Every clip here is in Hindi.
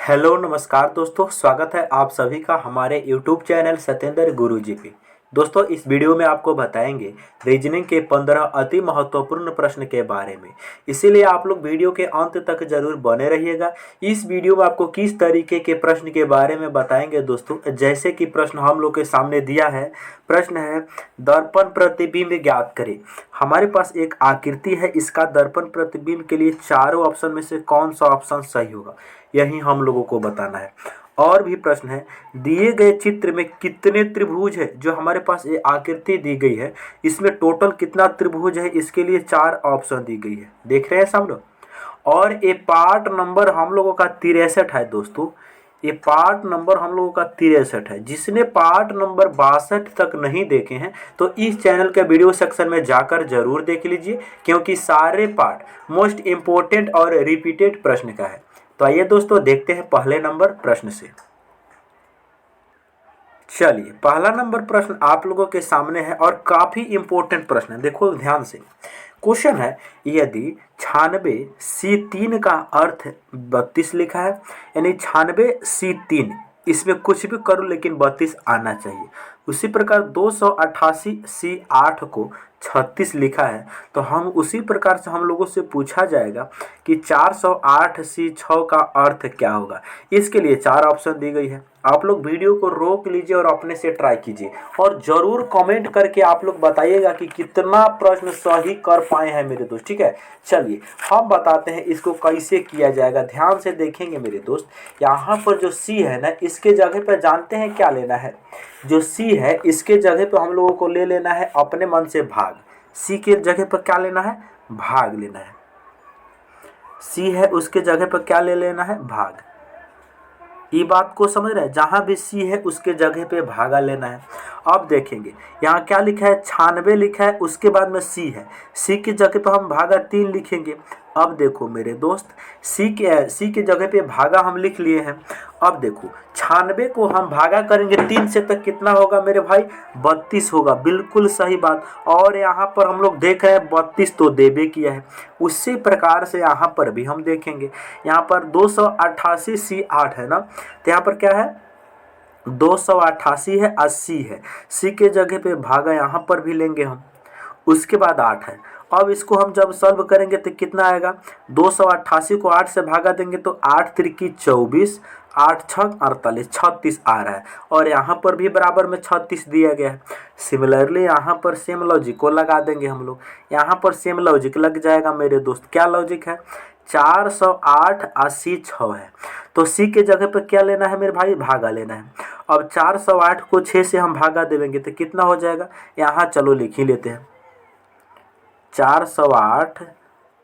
हेलो नमस्कार दोस्तों, स्वागत है आप सभी का हमारे यूट्यूब चैनल सत्येंद्र गुरुजी पे। दोस्तों, इस वीडियो में आपको बताएंगे रीजनिंग के 15 अति महत्वपूर्ण प्रश्न के बारे में। इसीलिए आप लोग वीडियो के अंत तक जरूर बने रहिएगा। इस वीडियो में आपको किस तरीके के प्रश्न के बारे में बताएंगे दोस्तों, जैसे कि प्रश्न हम लोग के सामने दिया है। प्रश्न है, दर्पण प्रतिबिंब ज्ञात करें। हमारे पास एक आकृति है, इसका दर्पण प्रतिबिंब के लिए चारों ऑप्शन में से कौन सा ऑप्शन सही होगा, यही हम लोगों को बताना है। और भी प्रश्न है, दिए गए चित्र में कितने त्रिभुज है। जो हमारे पास ये आकृति दी गई है, इसमें टोटल कितना त्रिभुज है, इसके लिए 4 ऑप्शन दी गई है। देख रहे हैं सब लोग। और ये पार्ट नंबर हम लोगों का 63 है दोस्तों। ये पार्ट नंबर हम लोगों का 63 है। जिसने पार्ट नंबर 62 तक नहीं देखे हैं तो इस चैनल के वीडियो सेक्शन में जाकर जरूर देख लीजिए, क्योंकि सारे पार्ट मोस्ट इम्पोर्टेंट और रिपीटेड प्रश्न का है। तो आइए दोस्तों, देखते हैं पहले नंबर प्रश्न से। चलिए, पहला नंबर प्रश्न आप लोगों के सामने है और काफी इंपॉर्टेंट प्रश्न है। देखो ध्यान से, क्वेश्चन है, यदि 96C3 का अर्थ 32 लिखा है, यानी 96C3, इसमें कुछ भी करो लेकिन 32 आना चाहिए। उसी प्रकार 288C8 को 36 लिखा है, तो हम उसी प्रकार से हम लोगों से पूछा जाएगा कि 408C6 का अर्थ क्या होगा। इसके लिए 4 ऑप्शन दी गई है। आप लोग वीडियो को रोक लीजिए और अपने से ट्राई कीजिए, और जरूर कमेंट करके आप लोग बताइएगा कि कितना प्रश्न सही कर पाए हैं मेरे दोस्त। ठीक है, चलिए हम बताते हैं इसको कैसे किया जाएगा। ध्यान से देखेंगे मेरे दोस्त। यहाँ पर जो सी है ना, इसके जगह पर जानते हैं क्या लेना है। जो सी है इसके जगह पर हम लोगों को ले लेना है अपने मन से भाग। सी के जगह पर क्या लेना है, भाग लेना है। सी है उसके जगह पर क्या ले लेना है, भाग। ये बात को समझ रहे हैं, जहां भी सी है उसके जगह पे भागा लेना है। अब देखेंगे यहाँ क्या लिखा है, 96 लिखा है, उसके बाद में सी है। सी की जगह पे हम भागा 3 लिखेंगे। अब देखो मेरे दोस्त, सी के जगह पे भागा हम लिख लिए हैं। अब देखो 96 को हम भागा करेंगे 3 से, तक कितना होगा मेरे भाई, 32 होगा। बिल्कुल सही बात। और यहाँ पर हम लोग देख रहे हैं 32 तो देबे किया है। उसी प्रकार से यहाँ पर भी हम देखेंगे, यहाँ पर 288C8 है ना, तो यहाँ पर क्या है, 288 है, 80 है। सी के जगह पे भागा यहाँ पर भी लेंगे हम। उसके बाद 8 है। अब इसको हम जब सॉल्व करेंगे तो कितना आएगा, 288 को 8 से भागा देंगे तो 8 त्रिकी 24, 8 छक 48, 36 आ रहा है। और यहाँ पर भी बराबर में 36 दिया गया है। सिमिलरली यहाँ पर सेम लॉजिक को लगा देंगे हम लोग। यहाँ पर सेम लॉजिक लग जाएगा मेरे दोस्त। क्या लॉजिक है, 408 80 6 है, तो सी के जगह पर क्या लेना है मेरे भाई, भागा लेना है। अब 408 को 6 से हम भागा देंगे तो कितना हो जाएगा, यहाँ चलो लिख ही लेते हैं। 408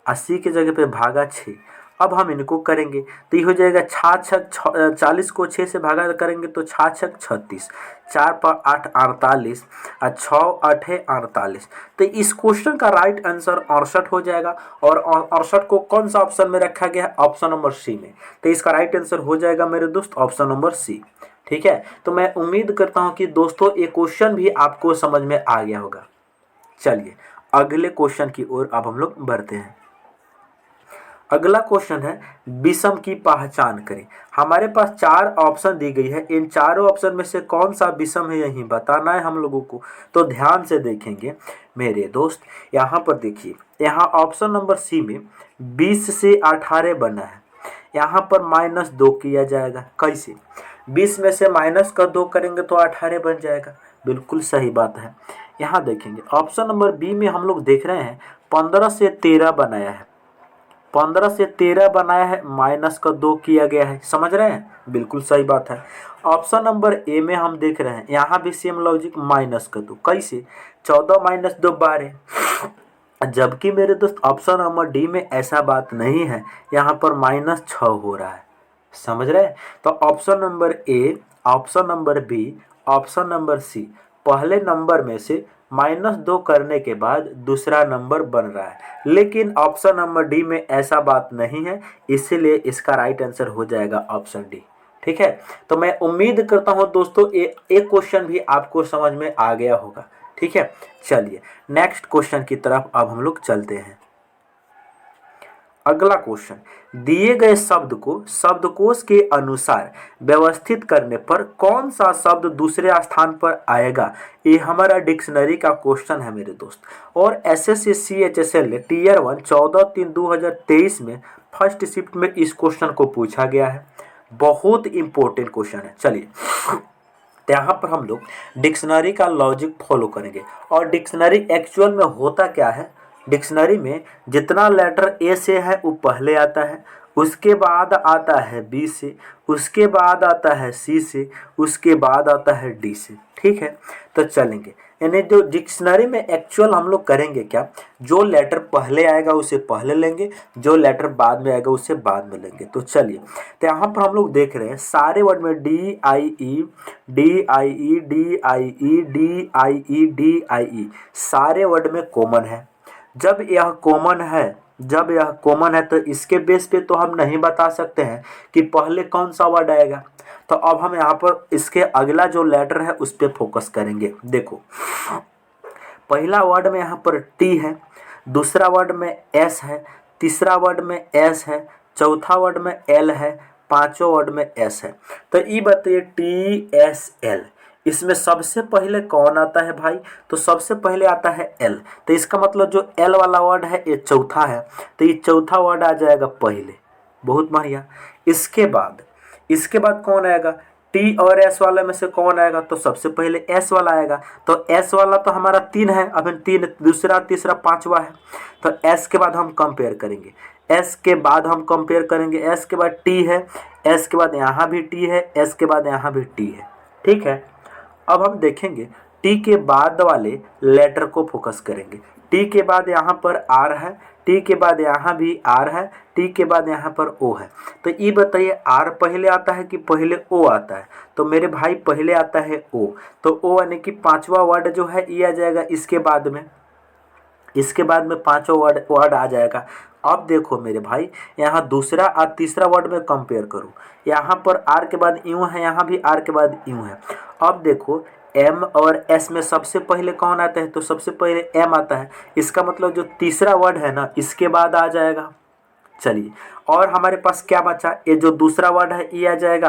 80 के जगह पे भागा 6। अब हम इनको करेंगे तो ये हो जाएगा 40 को 6 से भागा करेंगे तो 36, 4 पर 8 48, और 6 8 48। तो इस क्वेश्चन का राइट आंसर 68 हो जाएगा। और 68 को कौन सा ऑप्शन में रखा गया है, ऑप्शन नंबर सी में। तो इसका राइट आंसर हो जाएगा मेरे दोस्त ऑप्शन नंबर सी। ठीक है, तो मैं उम्मीद करता हूँ कि दोस्तों ये क्वेश्चन भी आपको समझ में आ गया होगा। चलिए अगले क्वेश्चन की ओर अब हम लोग बढ़ते हैं। अगला क्वेश्चन है, विषम की पहचान करें। हमारे पास 4 ऑप्शन दी गई है, इन चारों ऑप्शन में से कौन सा विषम है यही बताना है हम लोगों को। तो ध्यान से देखेंगे मेरे दोस्त। यहाँ पर देखिए, यहाँ ऑप्शन नंबर सी में 20 से 18 बना है। यहाँ पर -2 किया जाएगा। कैसे, 20 में से -2 करेंगे तो 18 बन जाएगा। बिल्कुल सही बात है। यहाँ देखेंगे ऑप्शन नंबर बी में हम लोग देख रहे हैं 15 से 13 बनाया है। 15 से 13 बनाया है, -2 किया गया है। समझ रहे हैं, बिल्कुल सही बात है। ऑप्शन नंबर ए में हम देख रहे हैं, यहाँ भी सेम लॉजिक, -2। कैसे, 14 - 2 12। जबकि मेरे दोस्त ऑप्शन नंबर डी में ऐसा बात नहीं है, यहाँ पर -6 हो रहा है। समझ रहे हैं। तो option number a, option number b, option number c, पहले नंबर में से -2 करने के बाद दूसरा नंबर बन रहा है। लेकिन ऑप्शन नंबर डी में ऐसा बात नहीं है, इसीलिए इसका राइट आंसर हो जाएगा ऑप्शन डी। ठीक है, तो मैं उम्मीद करता हूं दोस्तों एक क्वेश्चन भी आपको समझ में आ गया होगा। ठीक है, चलिए नेक्स्ट क्वेश्चन की तरफ अब हम लोग चलते हैं। अगला क्वेश्चन, दिए गए शब्द को शब्दकोश के अनुसार व्यवस्थित करने पर कौन सा शब्द दूसरे स्थान पर आएगा। ये हमारा डिक्शनरी का क्वेश्चन है मेरे दोस्त, और एसएससी CHSL टीयर 1 14/3/2023 में फर्स्ट शिफ्ट में इस क्वेश्चन को पूछा गया है। बहुत इंपॉर्टेंट क्वेश्चन है। चलिए, तो यहाँ पर हम लोग डिक्शनरी का लॉजिक फॉलो करेंगे, और डिक्शनरी एक्चुअल में होता क्या है। डिक्शनरी में जितना लेटर ए से है वो पहले आता है, उसके बाद आता है बी से, उसके बाद आता है सी से, उसके बाद आता है डी से। ठीक है, तो चलेंगे, यानी जो डिक्शनरी में एक्चुअल हम लोग करेंगे क्या, जो लेटर पहले आएगा उसे पहले लेंगे, जो लेटर बाद में आएगा उसे बाद में लेंगे। तो चलिए, तो यहाँ पर हम लोग देख रहे हैं सारे वर्ड में DIE DIE DIE DIE DIE सारे वर्ड में कॉमन है। जब यह कॉमन है तो इसके बेस पे तो हम नहीं बता सकते हैं कि पहले कौन सा वर्ड आएगा। तो अब हम यहाँ पर इसके अगला जो लेटर है उस पर फोकस करेंगे। देखो, पहला वर्ड में यहाँ पर T है, दूसरा वर्ड में S है, तीसरा वर्ड में S है, चौथा वर्ड में L है, पांचवा वर्ड में S है। तो ये बताइए TSL, इसमें सबसे पहले कौन आता है भाई, तो सबसे पहले आता है L। तो इसका मतलब जो L वाला वर्ड है ये चौथा है, तो ये चौथा वर्ड आ जाएगा पहले। बहुत बढ़िया। इसके बाद कौन आएगा, T और S वाले में से कौन आएगा, तो सबसे पहले S वाला आएगा। तो S वाला तो हमारा 3 है, अब 3 दूसरा तीसरा पांचवा है, तो S के बाद हम कंपेयर करेंगे, S के बाद S के बाद T है, S के बाद यहाँ भी T है, S के बाद यहाँ भी T है। ठीक है, अब हम देखेंगे T के बाद वाले लेटर को फोकस करेंगे। T के बाद यहाँ पर R है, T के बाद यहाँ भी R है, T के बाद यहाँ पर O है। तो ये बताइए R पहले आता है कि पहले O आता है, तो मेरे भाई पहले आता है O। तो O यानी कि पांचवा वर्ड जो है ये आ जाएगा इसके बाद में पांचवा वर्ड आ जाएगा। अब देखो मेरे भाई, यहाँ दूसरा और तीसरा वर्ड में कंपेयर करो, यहाँ पर R के बाद यूँ है, यहाँ भी R के बाद यूँ है। अब देखो M और S में सबसे पहले कौन आता है, तो सबसे पहले M आता है, इसका मतलब जो तीसरा वर्ड है ना इसके बाद आ जाएगा। चलिए, और हमारे पास क्या बचा, ये जो दूसरा वर्ड है ये आ जाएगा,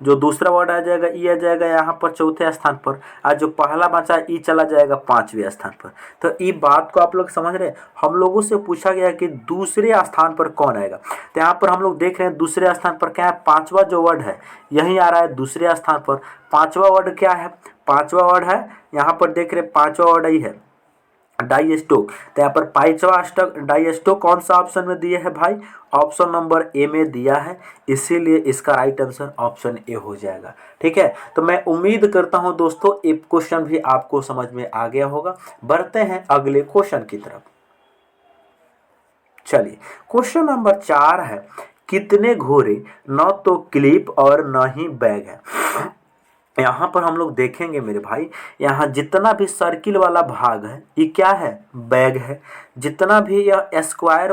ये आ जाएगा यहाँ पर चौथे स्थान पर, और जो पहला बचा ये चला जाएगा पांचवें स्थान पर। तो ये बात को आप लोग समझ रहे हैं। हम लोगों से पूछा गया कि दूसरे स्थान पर कौन आएगा, तो यहाँ पर हम लोग देख रहे हैं दूसरे स्थान पर क्या है, पांचवा जो वर्ड है यही आ रहा है दूसरे स्थान पर। पांचवा वर्ड क्या है, पांचवा वर्ड है यहाँ पर देख रहे हैं, पांचवा वर्ड ही है डाइस्टोक। तो यहाँ पर पांचवा डाइस्टोक कौन सा ऑप्शन में दिया है भाई, ऑप्शन नंबर ए में दिया है, इसीलिए इसका राइट आंसर ऑप्शन ए हो जाएगा। ठीक है, तो मैं उम्मीद करता हूं दोस्तों ये क्वेश्चन भी आपको समझ में आ गया होगा। बढ़ते हैं अगले क्वेश्चन की तरफ। चलिए, क्वेश्चन नंबर 4 है, कितने घोड़े न तो क्लिप और न ही बैग है। यहाँ पर हम लोग देखेंगे मेरे भाई, यहाँ जितना भी सर्किल वाला भाग है ये क्या है, बैग है। जितना भी यह स्क्वायर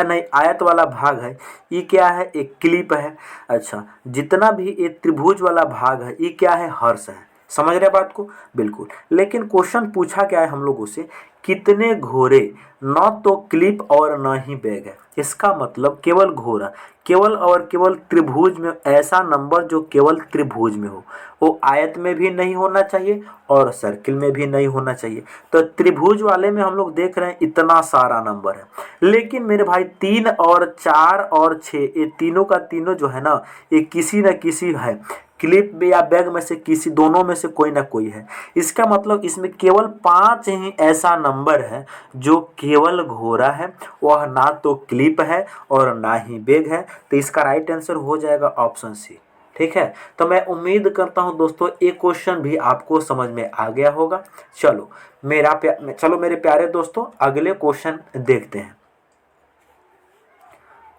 नहीं आयत वाला भाग है ये क्या है, एक क्लिप है। अच्छा, जितना भी ये त्रिभुज वाला भाग है ये क्या है, हर्ष है। समझ रहे बात को, बिल्कुल। लेकिन क्वेश्चन पूछा क्या है हम लोगों से, कितने घोड़े न तो क्लिप और न ही बैग है। इसका मतलब केवल घोड़ा, केवल और केवल त्रिभुज में, ऐसा नंबर जो केवल त्रिभुज में हो, वो आयत में भी नहीं होना चाहिए और सर्किल में भी नहीं होना चाहिए। तो त्रिभुज वाले में हम लोग देख रहे हैं इतना सारा नंबर है, लेकिन मेरे भाई 3 और 4 और 6 ये तीनों का तीनों जो है ना, ये किसी न किसी है, क्लिप या बैग में से किसी दोनों में से कोई ना कोई है। इसका मतलब इसमें केवल 5 ही ऐसा नंबर है जो केवल घोड़ा है, वह ना तो क्लिप है और ना ही बैग है। तो इसका राइट आंसर हो जाएगा ऑप्शन सी। ठीक है, तो मैं उम्मीद करता हूं दोस्तों ये क्वेश्चन भी आपको समझ में आ गया होगा। चलो मेरे प्यारे दोस्तों अगले क्वेश्चन देखते हैं।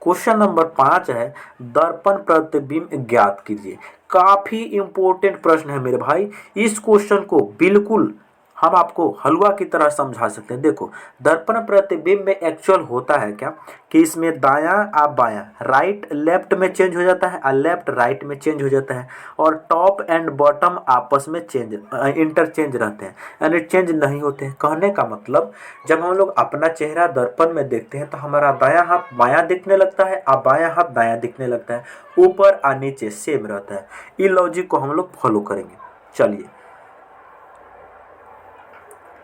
क्वेश्चन नंबर 5 है, दर्पण प्रतिबिंब ज्ञात कीजिए। काफी इंपॉर्टेंट प्रश्न है मेरे भाई, इस क्वेश्चन को बिल्कुल हम आपको हलवा की तरह समझा सकते हैं। देखो, दर्पण प्रतिबिंब में एक्चुअल होता है क्या कि इसमें दायां आप बायां, राइट लेफ्ट में चेंज हो जाता है और लेफ्ट राइट में चेंज हो जाता है, और टॉप एंड बॉटम आपस में चेंज इंटरचेंज रहते हैं, यानी चेंज नहीं होते हैं। कहने का मतलब, जब हम लोग अपना चेहरा दर्पण में देखते हैं तो हमारा दायां हाथ बायां दिखने लगता है और बायां हाथ दायां दिखने लगता है, ऊपर और नीचे सेम रहता है। इस लॉजिक को हम लोग फॉलो करेंगे। चलिए,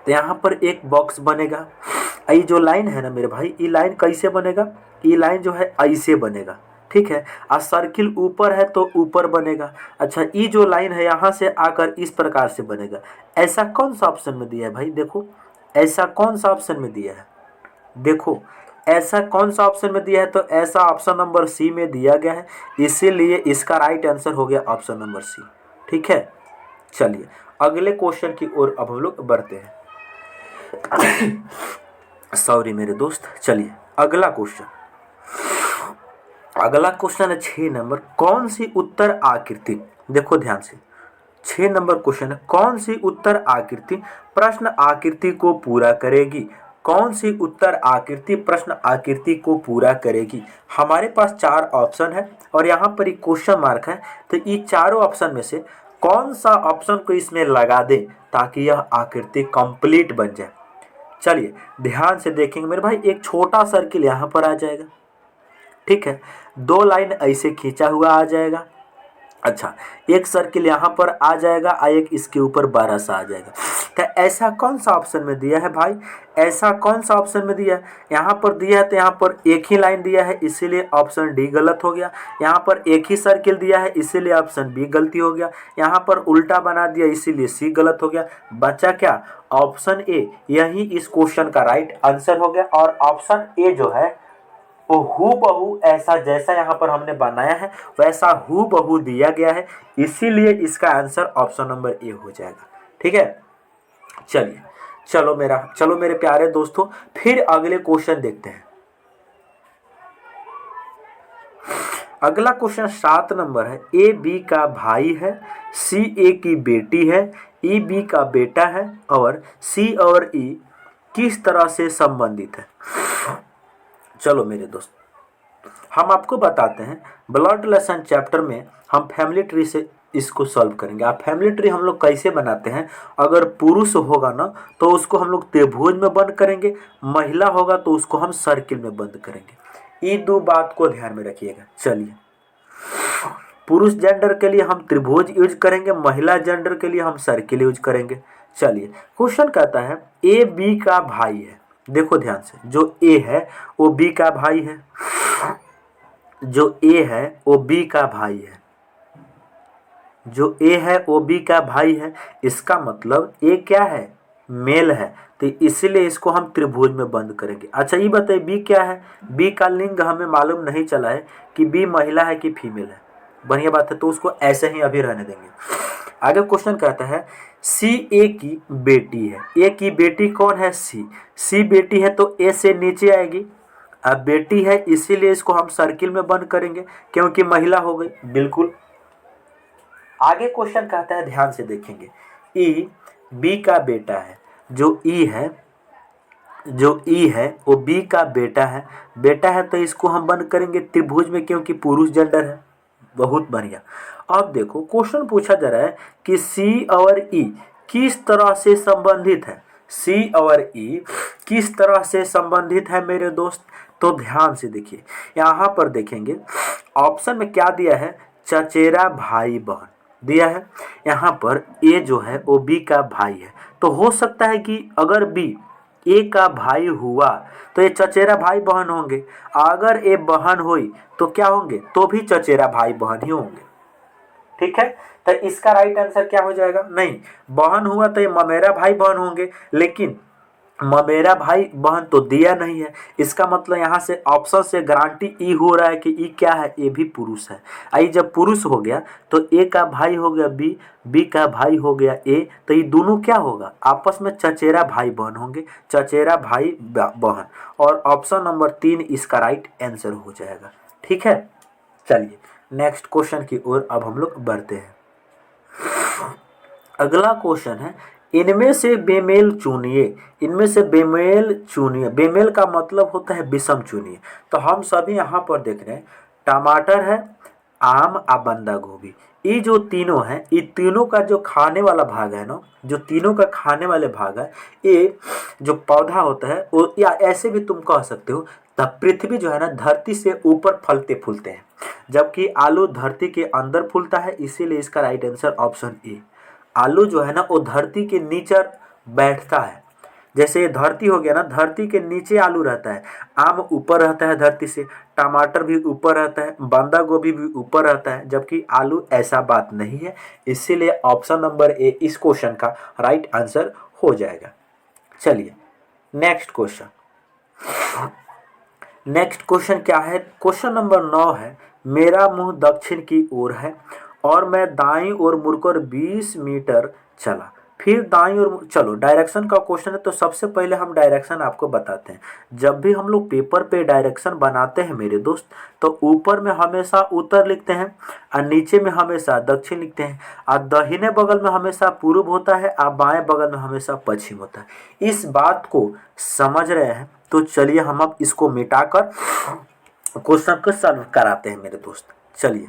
तो यहाँ पर एक बॉक्स बनेगा। ये जो लाइन है ना मेरे भाई, ये लाइन कैसे बनेगा, ये लाइन जो है ऐसे बनेगा, ठीक है। और सर्किल ऊपर है तो ऊपर बनेगा। अच्छा, ये जो लाइन है यहाँ से आकर इस प्रकार से बनेगा। ऐसा कौन सा ऑप्शन में दिया है भाई, देखो ऐसा कौन सा ऑप्शन में दिया है, देखो ऐसा कौन सा ऑप्शन में दिया है, तो ऐसा ऑप्शन नंबर सी में दिया गया है, इसीलिए इसका राइट आंसर हो गया ऑप्शन नंबर सी, ठीक है। चलिए, अगले क्वेश्चन की ओर अब हम लोग बढ़ते हैं। सॉरी मेरे दोस्त। चलिए, अगला क्वेश्चन है 6 नंबर। कौन सी उत्तर आकृति, देखो ध्यान से, 6 नंबर क्वेश्चन है, कौन सी उत्तर आकृति प्रश्न आकृति को पूरा करेगी, कौन सी उत्तर आकृति प्रश्न आकृति को पूरा करेगी। हमारे पास 4 ऑप्शन है और यहाँ पर एक क्वेश्चन मार्क है, तो ये चारों ऑप्शन में से कौन सा ऑप्शन को इसमें लगा दें ताकि यह आकृति कंप्लीट बन जाए। चलिए ध्यान से देखेंगे मेरे भाई, एक छोटा सर्किल यहाँ पर आ जाएगा, ठीक है, 2 लाइन ऐसे खींचा हुआ आ जाएगा। अच्छा, एक सर्किल यहाँ पर आ जाएगा और एक इसके ऊपर 12 सा आ जाएगा। तो ऐसा कौन सा ऑप्शन में दिया है भाई, ऐसा कौन सा ऑप्शन में दिया है, यहाँ पर दिया है तो यहाँ पर एक ही लाइन दिया है, इसीलिए ऑप्शन डी गलत हो गया। यहाँ पर एक ही सर्किल दिया है, इसीलिए ऑप्शन बी गलती हो गया। यहाँ पर उल्टा बना दिया, इसीलिए सी गलत हो गया। बचा क्या, ऑप्शन ए, यही इस क्वेश्चन का राइट आंसर हो गया। और ऑप्शन ए जो है वो हूबहू ऐसा जैसा यहाँ पर हमने बनाया है वैसा हूबहू दिया गया है, इसीलिए इसका आंसर ऑप्शन नंबर ए हो जाएगा, ठीक है। चलिए, चलो मेरे प्यारे दोस्तों, फिर अगले क्वेश्चन देखते हैं। अगला क्वेश्चन 7 नंबर है। ए बी का भाई है, सी ए की बेटी है, ई बी का बेटा है, और सी और ई किस तरह से संबंधित है। चलो मेरे दोस्त, हम आपको बताते हैं, ब्लड रिलेशन चैप्टर में हम फैमिली ट्री से इसको सॉल्व करेंगे। आप फैमिली ट्री हम लोग कैसे बनाते हैं, अगर पुरुष होगा ना तो उसको हम लोग त्रिभुज में बंद करेंगे, महिला होगा तो उसको हम सर्किल में बंद करेंगे। ये 2 बात को ध्यान में रखिएगा। चलिए, पुरुष जेंडर के लिए हम त्रिभुज यूज करेंगे, महिला जेंडर के लिए हम सर्किल यूज करेंगे। चलिए, क्वेश्चन कहता है ए बी का भाई है। देखो ध्यान से, जो ए है वो बी का भाई है, जो ए है वो बी का भाई है, जो ए है वो बी का भाई है। इसका मतलब ए क्या है, मेल है, तो इसीलिए इसको हम त्रिभुज में बंद करेंगे। अच्छा, ये बताइए बी क्या है, बी का लिंग हमें मालूम नहीं चला है कि बी महिला है कि फीमेल है। बढ़िया बात है, तो उसको ऐसे ही अभी रहने देंगे। आगे क्वेश्चन कहता है सी ए की बेटी है। ए की बेटी कौन है, सी बेटी है तो ए से नीचे आएगी। अब बेटी है इसीलिए इसको हम सर्किल में बंद करेंगे क्योंकि महिला हो गई, बिल्कुल। आगे क्वेश्चन कहता है, ध्यान से देखेंगे, ई बी का बेटा है, जो ई है वो बी का बेटा है तो इसको हम बंद करेंगे त्रिभुज में क्योंकि पुरुष जेंडर है। बहुत बढ़िया। अब देखो क्वेश्चन पूछा जा रहा है कि सी और ई किस तरह से संबंधित है, सी और ई किस तरह से संबंधित है मेरे दोस्त। तो ध्यान से देखिए, यहाँ पर देखेंगे ऑप्शन में क्या दिया है, चचेरा भाई बहन दिया है। यहाँ पर ए जो है वो बी का भाई है, तो हो सकता है कि अगर बी ए का भाई हुआ तो ये चचेरा भाई बहन होंगे, अगर ए बहन हुई तो क्या होंगे, तो भी चचेरा भाई बहन ही होंगे, ठीक है। तो इसका राइट आंसर क्या हो जाएगा, नहीं, बहन हुआ तो ये ममेरा भाई बहन होंगे, लेकिन ममेरा भाई बहन तो दिया नहीं है। इसका मतलब यहाँ से ऑप्शन से गारंटी ई हो रहा है कि ई क्या है, ए भी पुरुष है। आई जब पुरुष हो गया तो ए का भाई हो गया बी, बी का भाई हो गया ए, तो ये दोनों क्या होगा, आपस में चचेरा भाई बहन होंगे, चचेरा भाई बहन। और ऑप्शन नंबर 3 इसका राइट आंसर हो जाएगा, ठीक है। चलिए नेक्स्ट क्वेश्चन की ओर अब हम लोग बढ़ते हैं। अगला क्वेश्चन है इनमें से बेमेल चुनिए। इनमें से बेमेल चुनिए। बेमेल का मतलब होता है विषम चुनिए। तो हम सभी यहाँ पर देख रहे हैं, टमाटर है, आम और बंदा गोभी, ये जो तीनों हैं, ये तीनों का जो खाने वाला भाग है ना, जो तीनों का खाने वाले भाग है, ये जो पौधा होता है वो, या ऐसे भी तुम कह सकते हो, तब पृथ्वी जो है ना धरती से ऊपर फलते फूलते हैं, जबकि आलू धरती के अंदर फूलता है। इसीलिए इसका राइट आंसर ऑप्शन ए। आलू जो है ना वो धरती के नीचे बैठता है। जैसे ये धरती हो गया ना, धरती के नीचे आलू रहता है, आम ऊपर रहता है धरती से, टमाटर भी ऊपर रहता है, बंदा गोभी भी ऊपर रहता है, जबकि आलू ऐसा बात नहीं है। इसीलिए ऑप्शन नंबर ए इस क्वेश्चन का राइट आंसर हो जाएगा। चलिए नेक्स्ट क्वेश्चन। नेक्स्ट क्वेश्चन क्या है? क्वेश्चन नंबर 9 है, मेरा मुंह दक्षिण की ओर है और मैं दाईं ओर मुड़कर 20 मीटर चला, फिर दाईं ओर। चलो डायरेक्शन का क्वेश्चन है तो सबसे पहले हम डायरेक्शन आपको बताते हैं। जब भी हम लोग पेपर पे डायरेक्शन बनाते हैं मेरे दोस्त, तो ऊपर में हमेशा उत्तर लिखते हैं और नीचे में हमेशा दक्षिण लिखते हैं, और दाहिने बगल में हमेशा पूर्व होता है और बाएं बगल में हमेशा पश्चिम होता है। इस बात को समझ रहे हैं? तो चलिए हम अब इसको मिटाकर क्वेश्चन को सॉल्व कराते हैं मेरे दोस्त। चलिए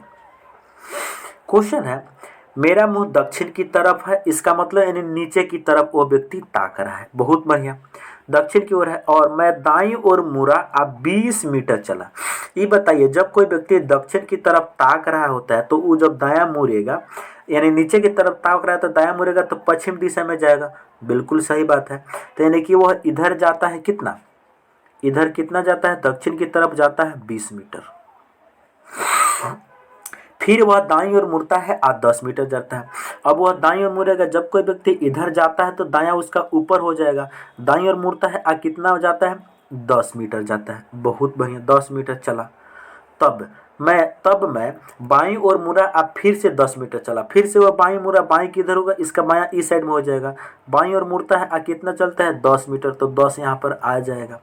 क्वेश्चन है, मेरा मुंह दक्षिण की तरफ है, इसका मतलब यानी नीचे की तरफ वो व्यक्ति ताक रहा है। बहुत बढ़िया, दक्षिण की ओर है और मैं दाईं ओर मुड़ा अब 20 मीटर चला। ये बताइए, जब कोई व्यक्ति दक्षिण की तरफ ताक रहा होता है तो वो जब दायां मुड़ेगा, यानी नीचे की तरफ ताक रहा है तो दायां मुड़ेगा तो पश्चिम दिशा में जाएगा। बिल्कुल सही बात है। तो यानी कि वह इधर जाता है, कितना इधर कितना जाता है, दक्षिण की तरफ जाता है 20 मीटर। फिर वह दाईं ओर मुड़ता है और 10 मीटर जाता है। अब वह दाईं ओर मुड़ेगा, जब कोई व्यक्ति इधर जाता है तो दायां उसका ऊपर हो जाएगा। दाईं ओर मुड़ता है और कितना जाता है, 10 मीटर जाता है। बहुत बढ़िया, 10 मीटर चला। तब मैं बाईं ओर मुड़ा, अब फिर से 10 मीटर चला। फिर से वह बाईं मुड़ा, बाईं किधर होगा, इसका बायां इस साइड में हो जाएगा। बाईं ओर मुड़ता है और कितना चलता है, 10 मीटर, तो 10 यहाँ पर आ जाएगा।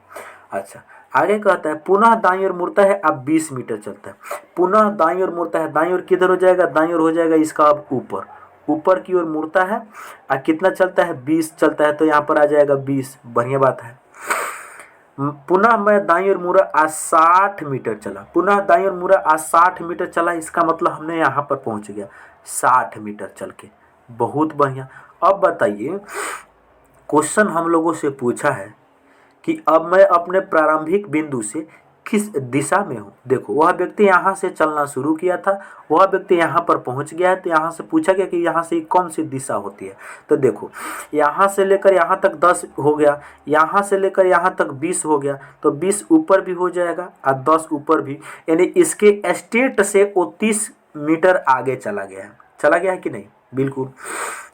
अच्छा, आगे कहता है पुनः दाईं ओर मुड़ता है, अब 20 मीटर चलता है। पुनः दाईं ओर मुड़ता है, दाईं ओर किधर हो जाएगा, दाईं ओर हो जाएगा इसका अब ऊपर, ऊपर की ओर मुड़ता है और कितना चलता है, 20 चलता है, तो यहाँ पर आ जाएगा 20। बढ़िया बात है। पुनः मैं दाईं ओर मुड़ा, आज 60 मीटर चला। पुनः दाईं ओर मुड़ा, आज 60 मीटर चला, इसका मतलब हमने यहाँ पर पहुँच गया 60 मीटर चल के। बहुत बढ़िया। अब बताइए, क्वेश्चन हम लोगों से पूछा है कि अब मैं अपने प्रारंभिक बिंदु से किस दिशा में हूँ। देखो, वह व्यक्ति यहाँ से चलना शुरू किया था, वह व्यक्ति यहाँ पर पहुँच गया है, तो यहाँ से पूछा गया कि यहाँ से कौन सी दिशा होती है। तो देखो, यहाँ से लेकर यहाँ तक 10 हो गया, यहाँ से लेकर यहाँ तक 20 हो गया, तो 20 ऊपर भी हो जाएगा और 10 ऊपर भी, यानी इसके स्टेट से वो 30 मीटर आगे चला गया है। चला गया है कि नहीं? बिल्कुल,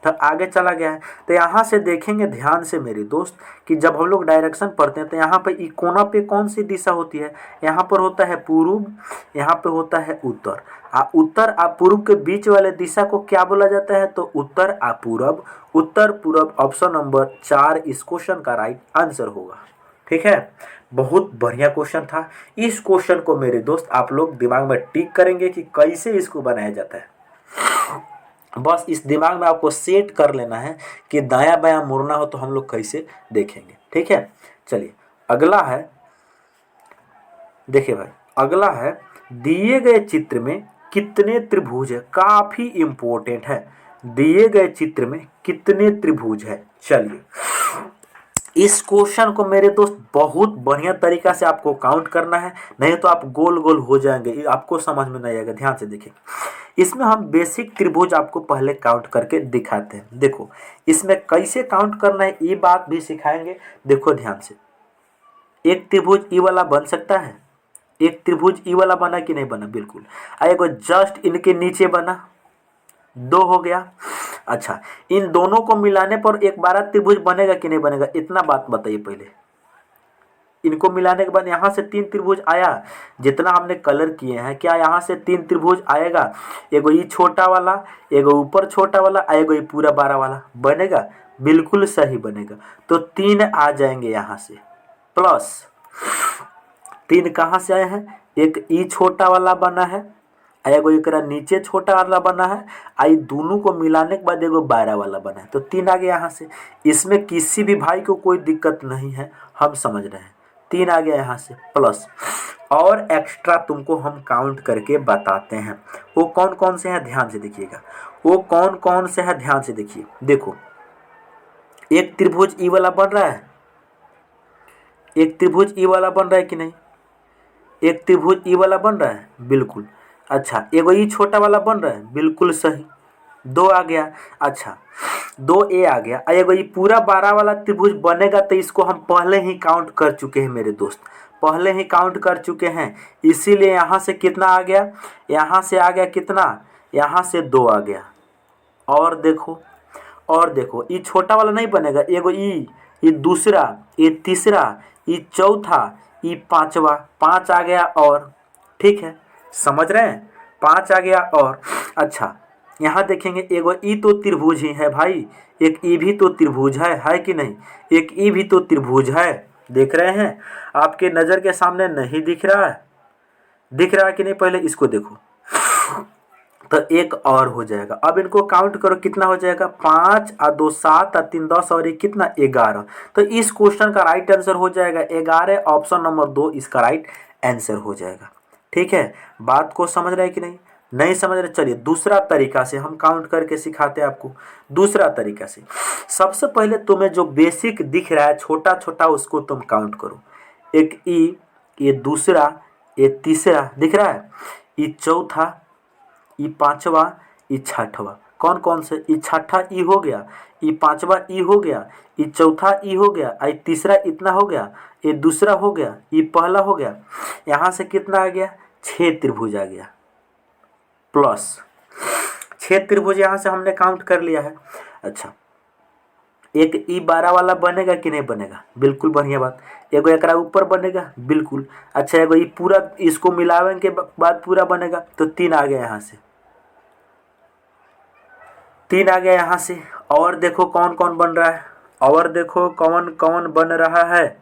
तो आगे चला गया है। तो यहाँ से देखेंगे ध्यान से मेरे दोस्त कि जब हम लोग डायरेक्शन पढ़ते हैं तो यहाँ पे कोना पे कौन सी दिशा होती है, यहाँ पर होता है पूर्व, यहाँ पे होता है उत्तर। उत्तर आ पूर्व के बीच वाले दिशा को क्या बोला जाता है, तो उत्तर आ पूरब। उत्तर पूरब ऑप्शन नंबर 4 इस क्वेश्चन का राइट आंसर होगा। ठीक है, बहुत बढ़िया क्वेश्चन था। इस क्वेश्चन को मेरे दोस्त आप लोग दिमाग में टिक करेंगे कि कैसे इसको बनाया जाता है। बस इस दिमाग में आपको सेट कर लेना है कि दायां बायां मुड़ना हो तो हम लोग कैसे देखेंगे। ठीक है, चलिए अगला है, देखिए भाई, अगला है दिए गए चित्र में कितने त्रिभुज है। काफी इंपॉर्टेंट है, दिए गए चित्र में कितने त्रिभुज है। चलिए इस क्वेश्चन को मेरे दोस्त बहुत बढ़िया तरीका से आपको काउंट करना है, नहीं तो आप गोल गोल हो जाएंगे, आपको समझ में नहीं आएगा। ध्यान से देखिए, इसमें हम बेसिक त्रिभुज आपको पहले काउंट करके दिखाते हैं। देखो इसमें कैसे काउंट करना है ये बात भी सिखाएंगे। देखो ध्यान से, एक त्रिभुज ई वाला बन सकता है, एक त्रिभुज ई वाला बना कि नहीं बना, बिल्कुल। एक जस्ट इनके नीचे बना, 2 हो गया। अच्छा, इन दोनों को मिलाने पर एक 12 त्रिभुज बनेगा कि नहीं बनेगा, इतना बात बताइए पहले। इनको मिलाने के बाद यहाँ से 3 त्रिभुज आया, जितना हमने कलर किए हैं, क्या यहाँ से 3 त्रिभुज आएगा? एगो ये छोटा वाला, एगो ऊपर छोटा वाला, एगो ये पूरा 12 वाला बनेगा। बिल्कुल सही बनेगा। तो 3 आ जाएंगे यहाँ से, प्लस 3 कहाँ से आए हैं, एक ई छोटा वाला बना है एगो एकरा नीचे छोटा वाला बना है, आई दोनों को मिलाने के बाद एगो 12 वाला बना है, तो 3 आ गया यहाँ से। इसमें किसी भी भाई को कोई दिक्कत नहीं है, हम समझ रहे हैं। 3 आ गया यहाँ से प्लस, और एक्स्ट्रा तुमको हम काउंट करके बताते हैं। वो कौन कौन से हैं ध्यान से देखिएगा, वो कौन कौन से हैं ध्यान से देखिए। देखो एक त्रिभुज ई वाला बन रहा है, एक त्रिभुज ई वाला बन रहा है कि नहीं, एक त्रिभुज ई वाला बन रहा है, बिल्कुल। अच्छा एगो ई छोटा वाला बन रहा है, बिल्कुल सही, 2 आ गया। अच्छा 2a आ गया। एगो ये पूरा 12 वाला त्रिभुज बनेगा, तो इसको हम पहले ही काउंट कर चुके हैं मेरे दोस्त, पहले ही काउंट कर चुके हैं, इसीलिए यहाँ से कितना आ गया, यहाँ से आ गया कितना, यहाँ से 2 आ गया। और देखो, और देखो ये छोटा वाला नहीं बनेगा, एगो ये दूसरा, ये तीसरा, ये चौथा, ये पांचवा, 5 आ गया। और ठीक है, समझ रहे हैं, 5 आ गया। और अच्छा यहाँ देखेंगे, एगो ई तो त्रिभुज ही है भाई, एक ई भी तो त्रिभुज है कि नहीं, एक ई भी तो त्रिभुज है, देख रहे हैं, आपके नज़र के सामने नहीं दिख रहा है, दिख रहा है कि नहीं, पहले इसको देखो, तो एक और हो जाएगा। अब इनको काउंट करो, कितना हो जाएगा, 5 और 2 7 और 3 10 और ये कितना 11। तो इस क्वेश्चन का राइट आंसर हो जाएगा 11, ऑप्शन नंबर 2 इसका राइट आंसर हो जाएगा। ठीक है, बात को समझ रहे हैं कि नहीं, नहीं समझ रहे, चलिए दूसरा तरीका से हम काउंट करके सिखाते हैं आपको। दूसरा तरीका से सबसे पहले तुम्हें जो बेसिक दिख रहा है छोटा छोटा, उसको तुम काउंट करो। एक ई, ये दूसरा, ये तीसरा दिख रहा है, ये चौथा, ये पांचवा, ये छठवा, कौन कौन से, ये छठा ई हो गया, ये पांचवा ई हो गया, ये चौथा ई हो गया, ये तीसरा इतना हो गया, ये दूसरा हो गया, ये पहला हो गया। यहाँ से कितना आ गया, 6 त्रिभुज आ गया, प्लस 6 त्रिभुज यहाँ से हमने काउंट कर लिया है। अच्छा एक ई 12 वाला बनेगा कि नहीं बनेगा, बिल्कुल बढ़िया बात। एगो एकरा ऊपर बनेगा, बिल्कुल। अच्छा एगो ये पूरा, इसको मिलावे के बाद पूरा बनेगा, तो 3 आ गया यहाँ से, 3 आ गया यहाँ से। और देखो कौन कौन बन रहा है, और देखो कौन कौन बन रहा है,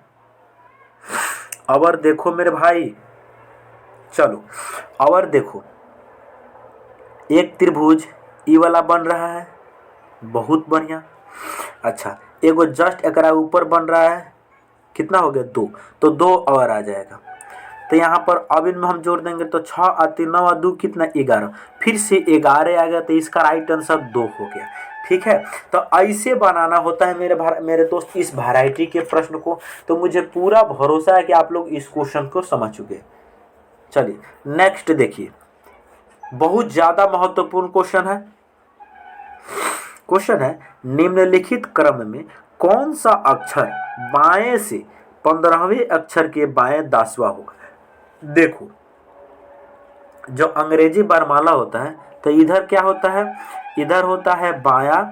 और देखो मेरे भाई, चलो और देखो, एक त्रिभुज ई वाला बन रहा है, बहुत बढ़िया। अच्छा एगो जस्ट एकरा ऊपर बन रहा है, कितना हो गया, 2, तो 2 और आ जाएगा। तो यहाँ पर अब इनमें हम जोड़ देंगे, तो 6 और 3 9 और 2 कितना, 11, फिर से 11 आ गया, तो इसका राइट आंसर 2 हो गया। ठीक है, तो ऐसे बनाना होता है मेरे दोस्त इस वैरायटी के प्रश्न को। तो मुझे पूरा भरोसा है कि आप लोग इस क्वेश्चन को समझ चुके। चलिए नेक्स्ट देखिए, बहुत ज़्यादा महत्वपूर्ण क्वेश्चन है। क्वेश्चन है, निम्नलिखित क्रम में कौन सा अक्षर बाएं से 15वें अक्षर के बाएं 10वां होगा। देखो जो अंग्रेजी वर्णमाला होता है, तो इधर क्या होता है, इधर होता है बायां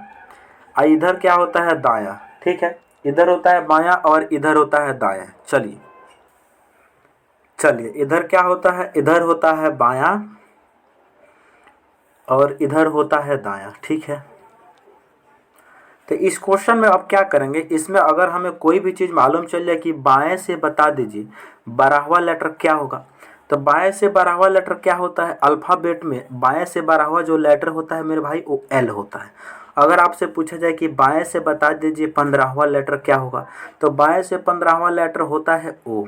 और इधर क्या होता है दायां। ठीक है, इधर होता है बायां और इधर होता है दायां। चलिए चलिए इधर क्या होता है, इधर होता है बायां और इधर होता है दायां। ठीक है, तो इस क्वेश्चन में अब क्या करेंगे, इसमें अगर हमें कोई भी चीज़ मालूम चल जाए कि बाएं से बता दीजिए 12वां लेटर क्या होगा, तो बाएं से 12वां लेटर क्या होता है, अल्फ़ाबेट में बाएं से 12वां जो लेटर होता है मेरे भाई, वो एल होता है। अगर आपसे पूछा जाए कि बाएं से बता दीजिए 15वां लेटर क्या होगा, तो बाएं से 15वां लेटर होता है ओ।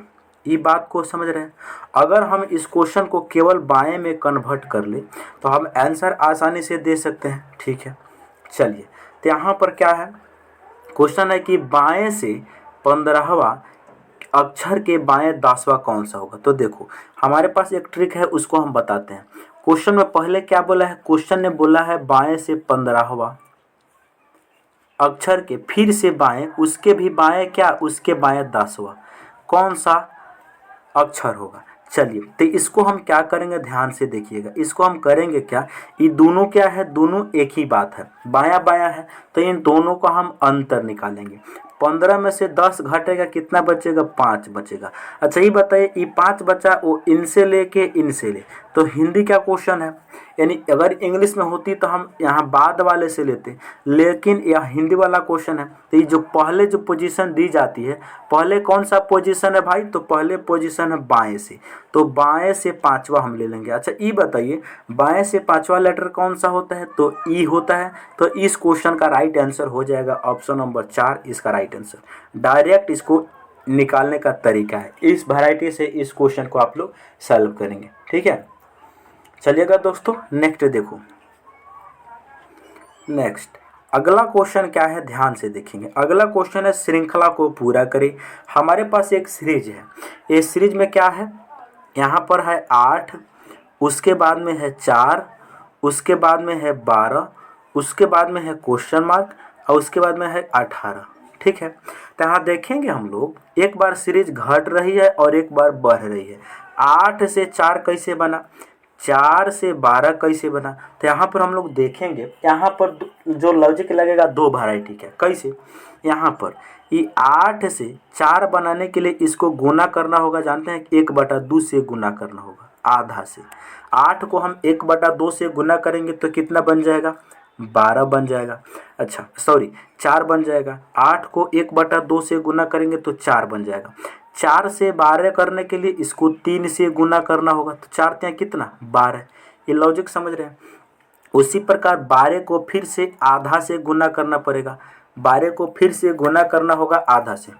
ये बात को समझ रहे हैं। अगर हम इस क्वेश्चन को केवल बाएं में कन्वर्ट कर ले, तो हम आंसर आसानी से दे सकते हैं। ठीक है, चलिए तो यहाँ पर क्या है, क्वेश्चन है कि बाएं से 15वां अक्षर के बाएं 10वां कौन सा होगा। तो देखो हमारे पास एक ट्रिक है, उसको हम बताते हैं। क्वेश्चन में पहले क्या बोला है, क्वेश्चन ने बोला है बाएं से 15वां अक्षर के, फिर से बाएं, उसके भी बाएं क्या, उसके बाएं 10वां, कौन सा अक्षर होगा। चलिए तो इसको हम क्या करेंगे, ध्यान से देखिएगा। इसको हम करेंगे क्या, ये दोनों क्या है, दोनों एक ही बात है, बायां बायां है, तो इन दोनों का हम अंतर निकालेंगे। 15 में से 10 घटेगा, कितना बचेगा, 5 बचेगा। अच्छा ये बताइए, ये 5 बचा, वो इनसे लेके इनसे ले, तो हिंदी क्या क्वेश्चन है, यानी अगर इंग्लिश में होती तो हम यहाँ बाद वाले से लेते, लेकिन यह हिंदी वाला क्वेश्चन है। तो ये जो पहले जो पोजीशन दी जाती है, पहले कौन सा पोजीशन है भाई, तो पहले पोजीशन है बाएं से, तो बाएं से पांचवा हम ले लेंगे। अच्छा ये बताइए बाएं से पांचवा लेटर कौन सा होता है, तो ई होता है। तो इस क्वेश्चन का राइट आंसर हो जाएगा ऑप्शन नंबर 4, इसका राइट आंसर। डायरेक्ट इसको निकालने का तरीका है, इस वैरायटी से इस क्वेश्चन को आप लोग सॉल्व करेंगे, ठीक है। चलिएगा दोस्तों नेक्स्ट देखो। नेक्स्ट अगला क्वेश्चन क्या है, ध्यान से देखेंगे। अगला क्वेश्चन है श्रृंखला को पूरा करें। हमारे पास एक सीरीज है, ये सीरीज में क्या है, यहाँ पर है 8, उसके बाद में है 4, उसके बाद में है 12, उसके बाद में है क्वेश्चन मार्क और उसके बाद में है 18, ठीक है। तो यहाँ देखेंगे हम लोग एक बार सीरीज घट रही है और एक बार बढ़ रही है। 8 से 4 कैसे बना, 4 से 12 कैसे बना, तो यहाँ पर हम लोग देखेंगे। यहाँ पर जो लॉजिक लगेगा दो वैरायटी का, कैसे, यहाँ पर ये 8 से 4 बनाने के लिए इसको गुना करना होगा, जानते हैं 1/2 से गुना करना होगा, आधा से। 8 को हम 1/2 से गुना करेंगे तो कितना बन जाएगा, 12 बन जाएगा। अच्छा सॉरी 4 बन जाएगा। 8 को 1/2 से गुना करेंगे तो 4 बन जाएगा। 4 से 12 करने के लिए इसको 3 से गुना करना होगा, तो 4 ત્યાં कितना 12। ये लॉजिक समझ रहे हैं। उसी प्रकार 12 को फिर से आधा से गुना करना पड़ेगा, 12 को फिर से गुना करना होगा आधा से,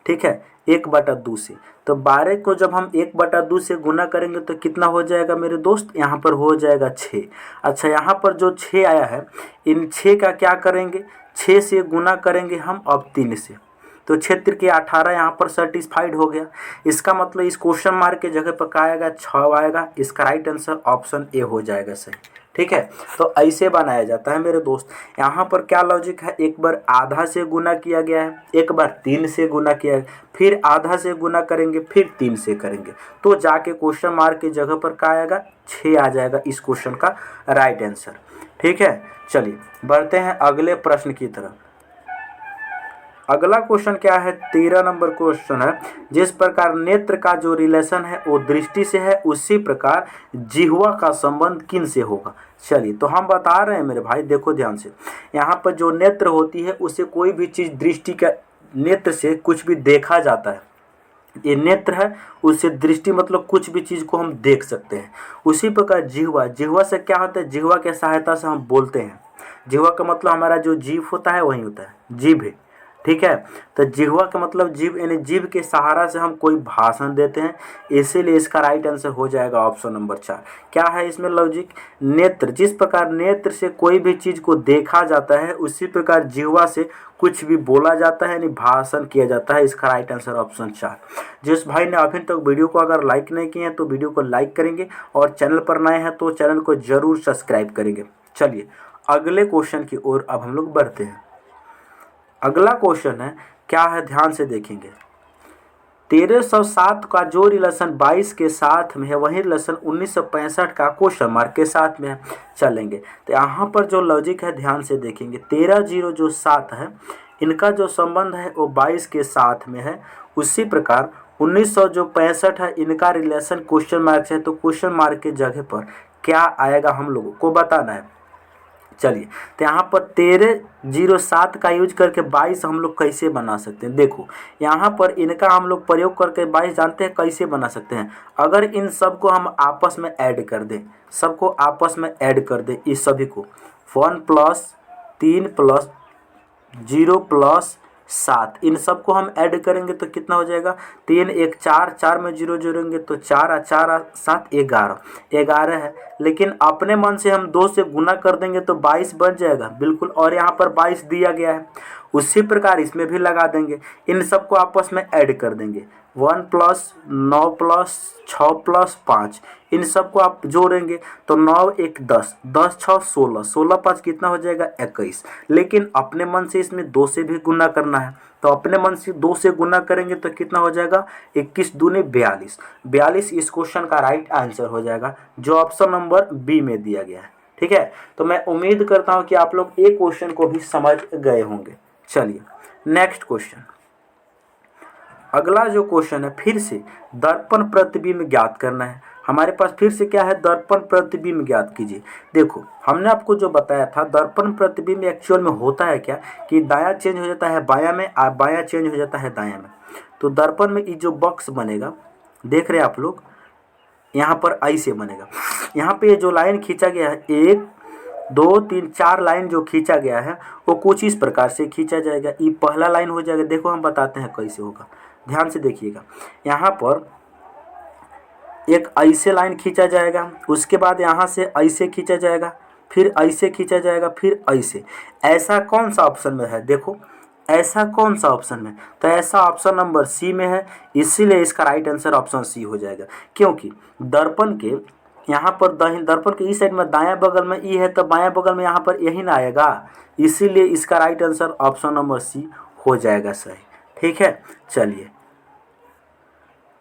ठीक है, 1/2 से। तो 12 को जब हम 1/2 से गुना करेंगे तो कितना हो जाएगा मेरे दोस्त, यहाँ पर हो जाएगा 6। अच्छा यहाँ पर जो 6 आया है, इन 6 का क्या करेंगे, 6 से गुना करेंगे हम अब 3 से, तो 6 के 18 यहाँ पर सेटिस्फाइड हो गया। इसका मतलब इस क्वेश्चन मार्क के जगह पर क्या आएगा, 6 आएगा। इसका राइट आंसर ऑप्शन ए हो जाएगा सही, ठीक है। तो ऐसे बनाया जाता है मेरे दोस्त। यहाँ पर क्या लॉजिक है, एक बार आधा से गुना किया गया है, एक बार 3 से गुना किया है, फिर आधा से गुना करेंगे, फिर 3 से करेंगे, तो जाके क्वेश्चन मार्क की जगह पर क्या आएगा, 6 आ जाएगा इस क्वेश्चन का राइट आंसर, ठीक है। चलिए बढ़ते हैं अगले प्रश्न की तरफ। अगला क्वेश्चन क्या है, 13 नंबर क्वेश्चन है। जिस प्रकार नेत्र का जो रिलेशन है वो दृष्टि से है, उसी प्रकार जिह्वा का संबंध किन से होगा। चलिए तो हम बता रहे हैं मेरे भाई, देखो ध्यान से। यहाँ पर जो नेत्र होती है उसे कोई भी चीज़ दृष्टि का, नेत्र से कुछ भी देखा जाता है, ये नेत्र है, उससे दृष्टि मतलब कुछ भी चीज़ को हम देख सकते हैं। उसी प्रकार जिह्वा, जिह्वा से क्या होता है, जिह्वा के सहायता से हम बोलते हैं। जिह्वा का मतलब हमारा जो जीभ होता है वही होता है, जीभ है, ठीक है। तो जिह्वा का मतलब जीभ, यानी जीभ के सहारा से हम कोई भाषण देते हैं, इसीलिए इसका राइट आंसर हो जाएगा ऑप्शन नंबर 4। क्या है इसमें लॉजिक, नेत्र, जिस प्रकार नेत्र से कोई भी चीज़ को देखा जाता है उसी प्रकार जिह्वा से कुछ भी बोला जाता है, यानी भाषण किया जाता है। इसका राइट आंसर ऑप्शन 4। जिस भाई ने अभी तक वीडियो को अगर लाइक नहीं किए हैं तो वीडियो को लाइक करेंगे, और चैनल पर नए हैं तो चैनल को जरूर सब्सक्राइब करेंगे। चलिए अगले क्वेश्चन की ओर अब हम लोग बढ़ते हैं। अगला क्वेश्चन है, क्या है ध्यान से देखेंगे। 1307 का जो रिलेशन 22 के साथ में है वही रिलेशन 1965 का क्वेश्चन मार्क के साथ में है। चलेंगे तो यहाँ पर जो लॉजिक है ध्यान से देखेंगे। 13 जो 7 है, इनका जो संबंध है वो 22 के साथ में है। उसी प्रकार 1900 जो 65 है, इनका रिलेशन क्वेश्चन मार्क से है, तो क्वेश्चन मार्क के जगह पर क्या आएगा हम लोगों को बताना है। चलिए तो यहाँ पर 1307 का यूज करके 22 हम लोग कैसे बना सकते हैं। देखो यहाँ पर इनका हम लोग प्रयोग करके 22 जानते हैं कैसे बना सकते हैं। अगर इन सब को हम आपस में ऐड कर दें, सबको आपस में ऐड कर दें, इस सभी को 1 + 3 + 0 + 7, इन सबको हम ऐड करेंगे तो कितना हो जाएगा, 3 1 4, 4 में 0 जोड़ेंगे तो 4 और 4 और 7 11 है। लेकिन अपने मन से हम 2 से गुना कर देंगे तो 22 बन जाएगा बिल्कुल, और यहाँ पर 22 दिया गया है। उसी प्रकार इसमें भी लगा देंगे, इन सबको आपस में ऐड कर देंगे। 1 + 9 + 6 + 5, इन सबको आप जोड़ेंगे तो 9 1 10, 10 6 16, 16 5 कितना हो जाएगा 21। लेकिन अपने मन से इसमें 2 से भी गुना करना है, तो अपने मन से 2 से गुना करेंगे तो कितना हो जाएगा 21 दूनी 42। 42 इस क्वेश्चन का राइट आंसर हो जाएगा, जो ऑप्शन नंबर बी में दिया गया है, ठीक है। तो मैं उम्मीद करता हूँ कि आप लोग एक क्वेश्चन को भी समझ गए होंगे। चलिए नेक्स्ट क्वेश्चन। अगला जो क्वेश्चन है, फिर से दर्पण प्रतिबिंब ज्ञात करना है। हमारे पास फिर से क्या है, दर्पण प्रतिबिंब ज्ञात कीजिए। देखो हमने आपको जो बताया था, दर्पण प्रतिबिंब एक्चुअल में होता है क्या कि दायां चेंज हो जाता है बायां में, बायां चेंज हो जाता है दायां में। तो दर्पण में ये जो बॉक्स बनेगा, देख रहे हैं आप लोग, यहाँ पर ऐसे बनेगा। यहाँ पे जो लाइन खींचा गया है, 1 2 3 4 लाइन जो खींचा गया है वो कुछ इस प्रकार से खींचा जाएगा। ये पहला लाइन हो जाएगा। देखो हम बताते हैं कैसे होगा, ध्यान से देखिएगा। यहाँ पर एक ऐसे लाइन खींचा जाएगा, उसके बाद यहाँ से ऐसे खींचा जाएगा, फिर ऐसे खींचा जाएगा, फिर ऐसे। ऐसा कौन सा ऑप्शन में है, देखो ऐसा कौन सा ऑप्शन में, तो ऐसा ऑप्शन नंबर सी में है। इसीलिए इसका राइट आंसर ऑप्शन सी हो जाएगा, क्योंकि दर्पण के यहाँ पर दर्पण के इस साइड में दायां बगल में ई है, तो बायां बगल में यहाँ पर यही ना आएगा। इसीलिए इसका right answer option number c हो जाएगा सही। ठीक है, चलिए।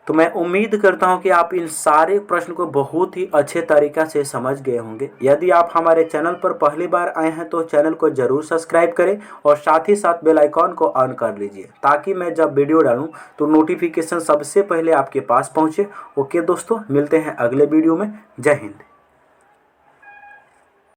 तो मैं उम्मीद करता हूं कि आप इन सारे प्रश्न को बहुत ही अच्छे तरीक़ा से समझ गए होंगे। यदि आप हमारे चैनल पर पहली बार आए हैं तो चैनल को ज़रूर सब्सक्राइब करें और साथ ही साथ बेल आइकॉन को ऑन कर लीजिए, ताकि मैं जब वीडियो डालूं तो नोटिफिकेशन सबसे पहले आपके पास पहुंचे। ओके दोस्तों, मिलते हैं अगले वीडियो में। जय हिंद।